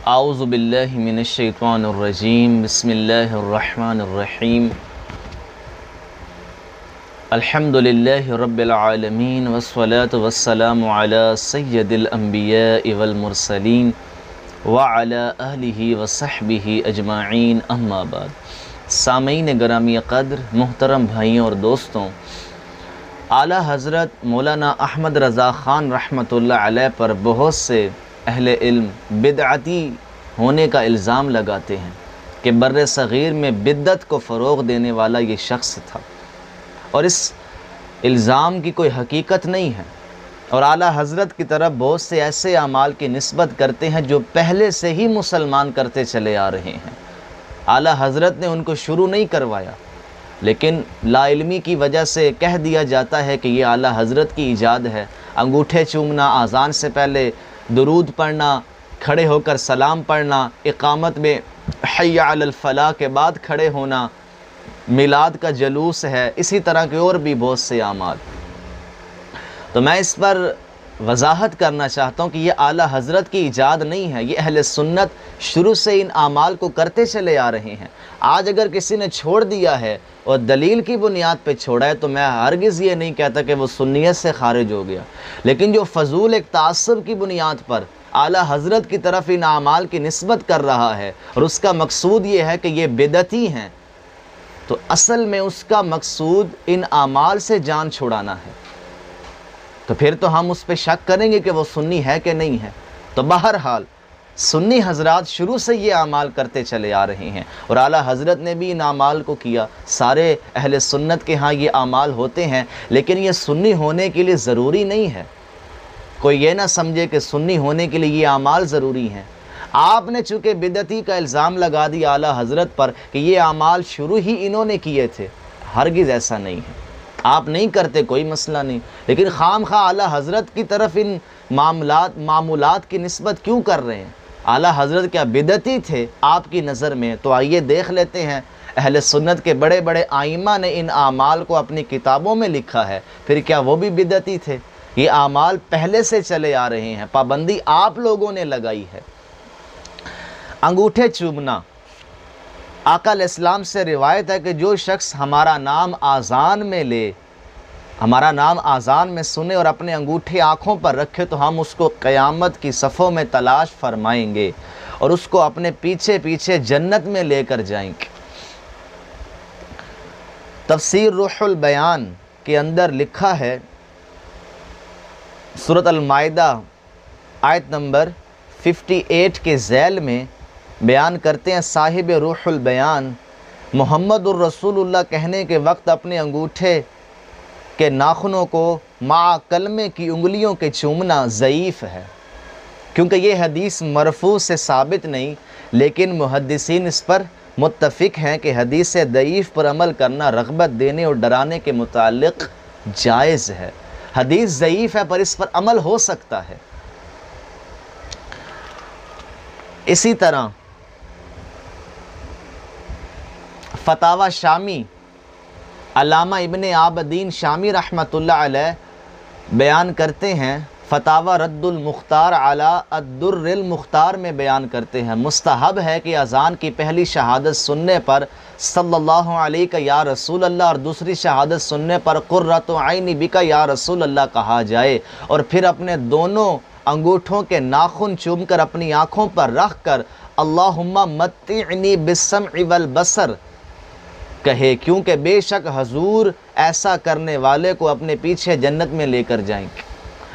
اعوذ باللہ من الشیطان الرجیم بسم اللہ الرحمن الرحیم الحمد للہ رب العالمین والصلاة والسلام علی سید الانبیاء والمرسلین وعلی آلہ وصحبہ اجمعین اما بعد۔ سامعین گرامی قدر، محترم بھائیوں اور دوستوں، اعلیٰ حضرت مولانا احمد رضا خان رحمۃ اللہ علیہ پر بہت سے اہل علم بدعتی ہونے کا الزام لگاتے ہیں کہ بر صغیر میں بدعت کو فروغ دینے والا یہ شخص تھا، اور اس الزام کی کوئی حقیقت نہیں ہے، اور اعلیٰ حضرت کی طرف بہت سے ایسے اعمال کی نسبت کرتے ہیں جو پہلے سے ہی مسلمان کرتے چلے آ رہے ہیں۔ اعلیٰ حضرت نے ان کو شروع نہیں کروایا، لیکن لا علمی کی وجہ سے کہہ دیا جاتا ہے کہ یہ اعلیٰ حضرت کی ایجاد ہے۔ انگوٹھے چومنا، اذان سے پہلے درود پڑھنا، کھڑے ہو کر سلام پڑھنا، اقامت میں حی علی الفلاح کے بعد کھڑے ہونا، میلاد کا جلوس ہے، اسی طرح کے اور بھی بہت سے اعمال۔ تو میں اس پر وضاحت کرنا چاہتا ہوں کہ یہ اعلیٰ حضرت کی ایجاد نہیں ہے، یہ اہل سنت شروع سے ان اعمال کو کرتے چلے آ رہے ہیں۔ آج اگر کسی نے چھوڑ دیا ہے اور دلیل کی بنیاد پہ چھوڑا ہے تو میں ہرگز یہ نہیں کہتا کہ وہ سنیت سے خارج ہو گیا، لیکن جو فضول ایک تعصب کی بنیاد پر اعلیٰ حضرت کی طرف ان اعمال کی نسبت کر رہا ہے اور اس کا مقصود یہ ہے کہ یہ بدعتی ہیں، تو اصل میں اس کا مقصود ان اعمال سے جان چھڑانا ہے، تو پھر تو ہم اس پہ شک کریں گے کہ وہ سنی ہے کہ نہیں ہے۔ تو بہرحال سنی حضرات شروع سے یہ اعمال کرتے چلے آ رہے ہیں، اور اعلیٰ حضرت نے بھی ان اعمال کو کیا۔ سارے اہل سنت کے ہاں یہ اعمال ہوتے ہیں، لیکن یہ سنی ہونے کے لیے ضروری نہیں ہے۔ کوئی یہ نہ سمجھے کہ سنی ہونے کے لیے یہ اعمال ضروری ہیں۔ آپ نے چونکہ بدعتی کا الزام لگا دیا اعلیٰ حضرت پر کہ یہ اعمال شروع ہی انہوں نے کیے تھے، ہرگز ایسا نہیں ہے۔ آپ نہیں کرتے کوئی مسئلہ نہیں، لیکن خام خواہ اعلیٰ حضرت کی طرف ان معمولات کی نسبت کیوں کر رہے ہیں؟ اعلیٰ حضرت کیا بدعتی تھے آپ کی نظر میں؟ تو آئیے دیکھ لیتے ہیں۔ اہل سنت کے بڑے بڑے ائمہ نے ان اعمال کو اپنی کتابوں میں لکھا ہے، پھر کیا وہ بھی بدعتی تھے؟ یہ اعمال پہلے سے چلے آ رہے ہیں، پابندی آپ لوگوں نے لگائی ہے۔ انگوٹھے چومنا، آقا علیہ السلام سے روایت ہے کہ جو شخص ہمارا نام آذان میں لے، ہمارا نام آذان میں سنے اور اپنے انگوٹھے آنکھوں پر رکھے تو ہم اس کو قیامت کی صفوں میں تلاش فرمائیں گے اور اس کو اپنے پیچھے پیچھے جنت میں لے کر جائیں گے۔ تفسیر روح البیان کے اندر لکھا ہے، سورۃ المائدہ آیت نمبر 58 کے ذیل میں بیان کرتے ہیں صاحب روح البیان، محمد الرسول اللہ کہنے کے وقت اپنے انگوٹھے کے ناخنوں کو مع کلمے کی انگلیوں کے چومنا ضعیف ہے، کیونکہ یہ حدیث مرفوع سے ثابت نہیں، لیکن محدثین اس پر متفق ہیں کہ حدیث ضعیف پر عمل کرنا رغبت دینے اور ڈرانے کے متعلق جائز ہے۔ حدیث ضعیف ہے پر اس پر عمل ہو سکتا ہے۔ اسی طرح فتاوی شامی، علامہ ابن عابدین شامی رحمۃ اللہ علیہ بیان کرتے ہیں، فتاوی رد المختار علی الدر المختار میں بیان کرتے ہیں، مستحب ہے کہ اذان کی پہلی شہادت سننے پر صلی اللہ علیہ یا رسول اللہ اور دوسری شہادت سننے پر قرۃ عین بک یا رسول اللہ کہا جائے، اور پھر اپنے دونوں انگوٹھوں کے ناخن چوم کر اپنی آنکھوں پر رکھ کر اللہم متعنی بالسمع والبصر کہے، کیونکہ بے شک حضور ایسا کرنے والے کو اپنے پیچھے جنت میں لے کر جائیں گے۔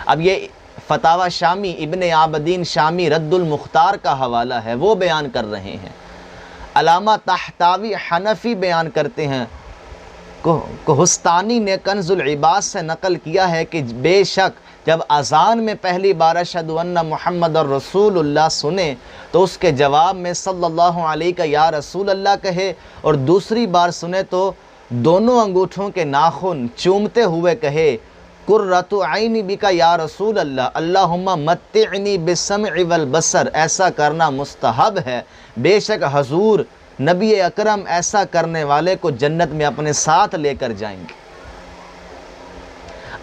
اب یہ فتاوی شامی، ابن عابدین شامی رد المختار کا حوالہ ہے، وہ بیان کر رہے ہیں۔ علامہ طحطاوی حنفی بیان کرتے ہیں، کوہستانی نے کنز العباد سے نقل کیا ہے کہ بے شک جب اذان میں پہلی بار اشہد ان محمد الرسول اللہ سنے تو اس کے جواب میں صلی اللہ علیہ یا رسول اللہ کہے، اور دوسری بار سنے تو دونوں انگوٹھوں کے ناخن چومتے ہوئے کہے قرۃ عین بک یا رسول اللہ، اللہم متعنی بالسمع والبصر، ایسا کرنا مستحب ہے، بے شک حضور نبی اکرم ایسا کرنے والے کو جنت میں اپنے ساتھ لے کر جائیں گے۔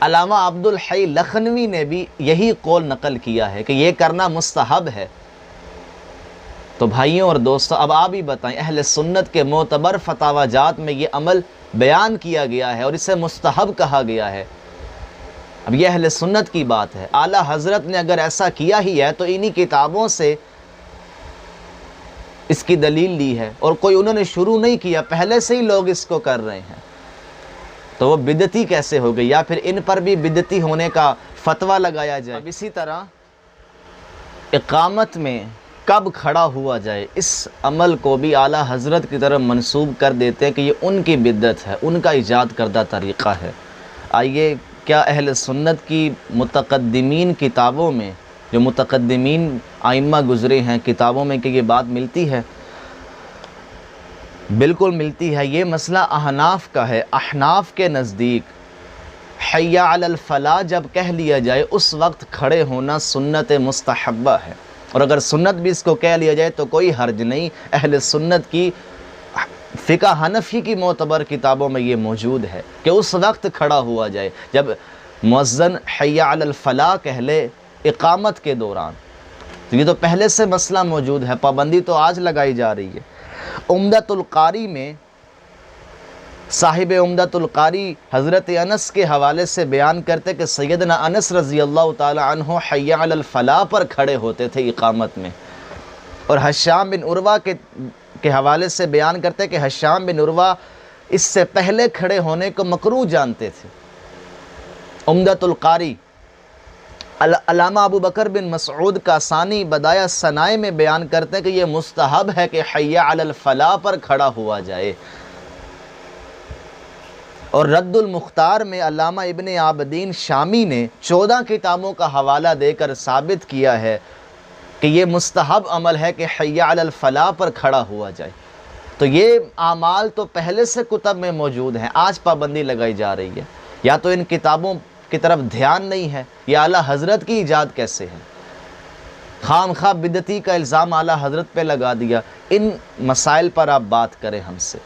علامہ عبدالحی لکھنوی نے بھی یہی قول نقل کیا ہے کہ یہ کرنا مستحب ہے۔ تو بھائیوں اور دوستوں، اب آپ ہی بتائیں، اہل سنت کے معتبر فتاوی جات میں یہ عمل بیان کیا گیا ہے اور اسے مستحب کہا گیا ہے۔ اب یہ اہل سنت کی بات ہے، اعلیٰ حضرت نے اگر ایسا کیا ہی ہے تو انہی کتابوں سے اس کی دلیل لی ہے، اور کوئی انہوں نے شروع نہیں کیا، پہلے سے ہی لوگ اس کو کر رہے ہیں، تو وہ بدعتی کیسے ہو گئی؟ یا پھر ان پر بھی بدعتی ہونے کا فتویٰ لگایا جائے۔ اب اسی طرح اقامت میں کب کھڑا ہوا جائے، اس عمل کو بھی اعلیٰ حضرت کی طرف منسوب کر دیتے ہیں کہ یہ ان کی بدعت ہے، ان کا ایجاد کردہ طریقہ ہے۔ آئیے، کیا اہل سنت کی متقدمین کتابوں میں، جو متقدمین ائمہ گزرے ہیں کتابوں میں، کہ یہ بات ملتی ہے؟ بالکل ملتی ہے۔ یہ مسئلہ احناف کا ہے۔ احناف کے نزدیک حی علی الفلاح جب کہہ لیا جائے اس وقت کھڑے ہونا سنت مستحبہ ہے، اور اگر سنت بھی اس کو کہہ لیا جائے تو کوئی حرج نہیں۔ اہل سنت کی فقہ حنفی کی معتبر کتابوں میں یہ موجود ہے کہ اس وقت کھڑا ہوا جائے جب مؤذن حی علی الفلاح کہہ لے اقامت کے دوران۔ تو یہ تو پہلے سے مسئلہ موجود ہے، پابندی تو آج لگائی جا رہی ہے۔ عمدۃ القاری میں صاحب عمدۃ القاری حضرت انس کے حوالے سے بیان کرتے کہ سیدنا انس رضی اللہ تعالی عنہ حی علی الفلاح پر کھڑے ہوتے تھے اقامت میں، اور حشام بن عروہ کے حوالے سے بیان کرتے کہ حشام بن عروہ اس سے پہلے کھڑے ہونے کو مکروہ جانتے تھے۔ عمدۃ القاری علامہ ابو بکر بن مسعود کاسانی بدایع ثنائے میں بیان کرتے ہیں کہ یہ مستحب ہے کہ حی علی الفلاح پر کھڑا ہوا جائے، اور رد المختار میں علامہ ابن عابدین شامی نے 14 کتابوں کا حوالہ دے کر ثابت کیا ہے کہ یہ مستحب عمل ہے کہ حی علی الفلاح پر کھڑا ہوا جائے۔ تو یہ اعمال تو پہلے سے کتب میں موجود ہیں، آج پابندی لگائی جا رہی ہے۔ یا تو ان کتابوں کی طرف دھیان نہیں ہے، یا اعلیٰ حضرت کی ایجاد کیسے ہے؟ خام خواہ بدعتی کا الزام اعلیٰ حضرت پہ لگا دیا۔ ان مسائل پر آپ بات کریں ہم سے۔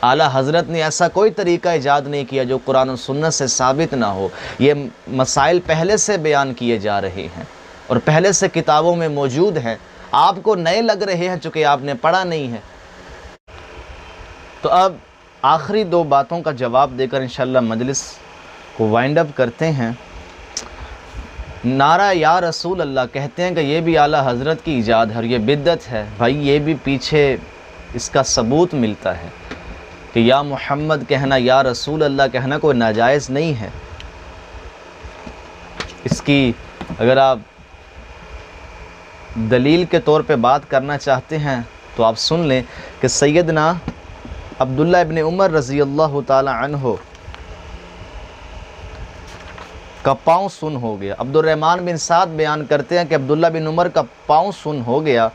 اعلیٰ حضرت نے ایسا کوئی طریقہ ایجاد نہیں کیا جو قرآن و سنت سے ثابت نہ ہو۔ یہ مسائل پہلے سے بیان کیے جا رہے ہیں اور پہلے سے کتابوں میں موجود ہیں، آپ کو نئے لگ رہے ہیں چونکہ آپ نے پڑھا نہیں ہے۔ تو اب آخری 2 باتوں کا جواب دے کر انشاءاللہ مجلس کو وائنڈ اپ کرتے ہیں۔ نعرہ یا رسول اللہ کہتے ہیں کہ یہ بھی اعلیٰ حضرت کی ایجاد ہے اور یہ بدعت ہے۔ بھائی یہ بھی پیچھے اس کا ثبوت ملتا ہے کہ یا محمد کہنا، یا رسول اللہ کہنا کوئی ناجائز نہیں ہے۔ اس کی اگر آپ دلیل کے طور پہ بات کرنا چاہتے ہیں تو آپ سن لیں کہ سیدنا عبداللہ ابن عمر رضی اللہ تعالی عنہ کا پاؤں سن ہو گیا۔ عبد الرحمن بن سعد بیان کرتے ہیں کہ عبداللہ بن عمر کا پاؤں سن ہو گیا،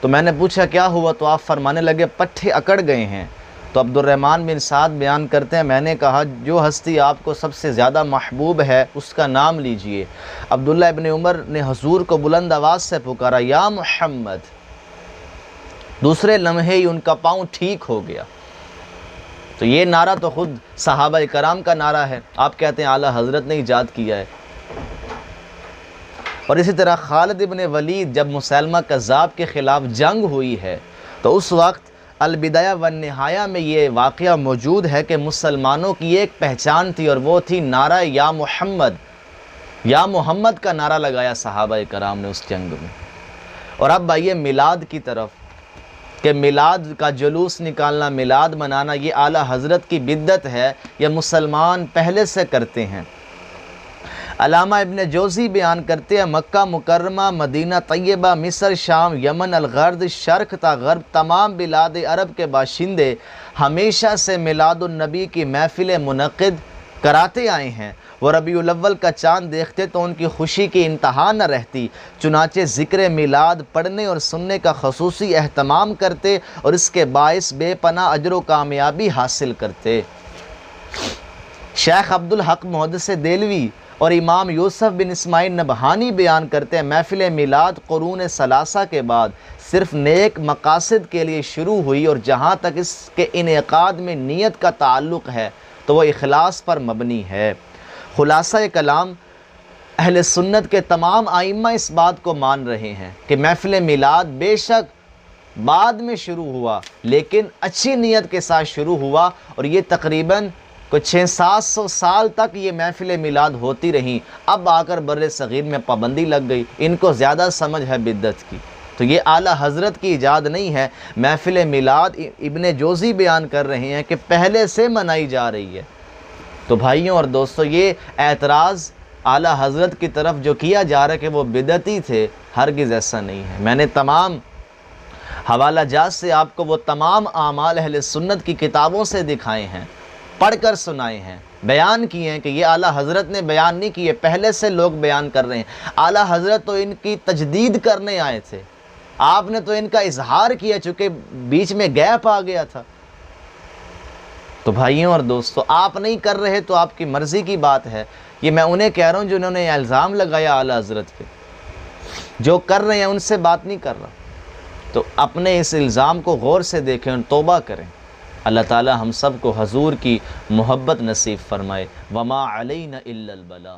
تو میں نے پوچھا کیا ہوا، تو آپ فرمانے لگے پٹھے اکڑ گئے ہیں۔ تو عبد الرحمن بن سعد بیان کرتے ہیں میں نے کہا جو ہستی آپ کو سب سے زیادہ محبوب ہے اس کا نام لیجئے۔ عبداللہ ابن عمر نے حضور کو بلند آواز سے پکارا یا محمد، دوسرے لمحے ہی ان کا پاؤں ٹھیک ہو گیا۔ تو یہ نعرہ تو خود صحابہ کرام کا نعرہ ہے، آپ کہتے ہیں اعلیٰ حضرت نے ایجاد کیا ہے۔ اور اسی طرح خالد ابن ولید جب مسیلمہ کذاب کے خلاف جنگ ہوئی ہے تو اس وقت البدایہ والنہایہ میں یہ واقعہ موجود ہے کہ مسلمانوں کی ایک پہچان تھی اور وہ تھی نعرہ یا محمد، یا محمد کا نعرہ لگایا صحابہ کرام نے اس جنگ میں۔ اور اب آئیے میلاد کی طرف، کہ میلاد کا جلوس نکالنا، میلاد منانا یہ اعلیٰ حضرت کی بدعت ہے، یہ مسلمان پہلے سے کرتے ہیں۔ علامہ ابن جوزی بیان کرتے ہیں مکہ مکرمہ، مدینہ طیبہ، مصر، شام، یمن، الغرد، شرق تا غرب تمام بلاد عرب کے باشندے ہمیشہ سے میلاد النبی کی محفل منعقد کراتے آئے ہیں۔ وہ ربیع الاول کا چاند دیکھتے تو ان کی خوشی کی انتہا نہ رہتی، چنانچہ ذکر میلاد پڑھنے اور سننے کا خصوصی اہتمام کرتے اور اس کے باعث بے پناہ اجر و کامیابی حاصل کرتے۔ شیخ عبدالحق محدث دہلوی اور امام یوسف بن اسماعیل نبہانی بیان کرتے ہیں محفل میلاد قرون ثلاثہ کے بعد صرف نیک مقاصد کے لیے شروع ہوئی، اور جہاں تک اس کے انعقاد میں نیت کا تعلق ہے تو وہ اخلاص پر مبنی ہے۔ خلاصہ کلام، اہل سنت کے تمام ائمہ اس بات کو مان رہے ہیں کہ محفل میلاد بے شک بعد میں شروع ہوا، لیکن اچھی نیت کے ساتھ شروع ہوا، اور یہ تقریباً کچھ 600-700 سال تک یہ محفل میلاد ہوتی رہیں۔ اب آ کر بر صغیر میں پابندی لگ گئی، ان کو زیادہ سمجھ ہے بدعت کی۔ تو یہ اعلیٰ حضرت کی ایجاد نہیں ہے، محفل میلاد ابن جوزی بیان کر رہے ہیں کہ پہلے سے منائی جا رہی ہے۔ تو بھائیوں اور دوستوں، یہ اعتراض اعلیٰ حضرت کی طرف جو کیا جا رہا ہے کہ وہ بدعتی تھے، ہرگز ایسا نہیں ہے۔ میں نے تمام حوالہ جات سے آپ کو وہ تمام اعمال اہل سنت کی کتابوں سے دکھائے ہیں، پڑھ کر سنائے ہیں، بیان کیے ہیں کہ یہ اعلیٰ حضرت نے بیان نہیں کیے، پہلے سے لوگ بیان کر رہے ہیں۔ اعلیٰ حضرت تو ان کی تجدید کرنے آئے تھے، آپ نے تو ان کا اظہار کیا، چونکہ بیچ میں گیپ آ گیا تھا۔ تو بھائیوں اور دوستوں، آپ نہیں کر رہے تو آپ کی مرضی کی بات ہے۔ یہ میں انہیں کہہ رہا ہوں جنہوں نے الزام لگایا اعلیٰ حضرت پہ، جو کر رہے ہیں ان سے بات نہیں کر رہا۔ تو اپنے اس الزام کو غور سے دیکھیں اور توبہ کریں۔ اللہ تعالی ہم سب کو حضور کی محبت نصیب فرمائے۔ وما علینا الا البلاغ۔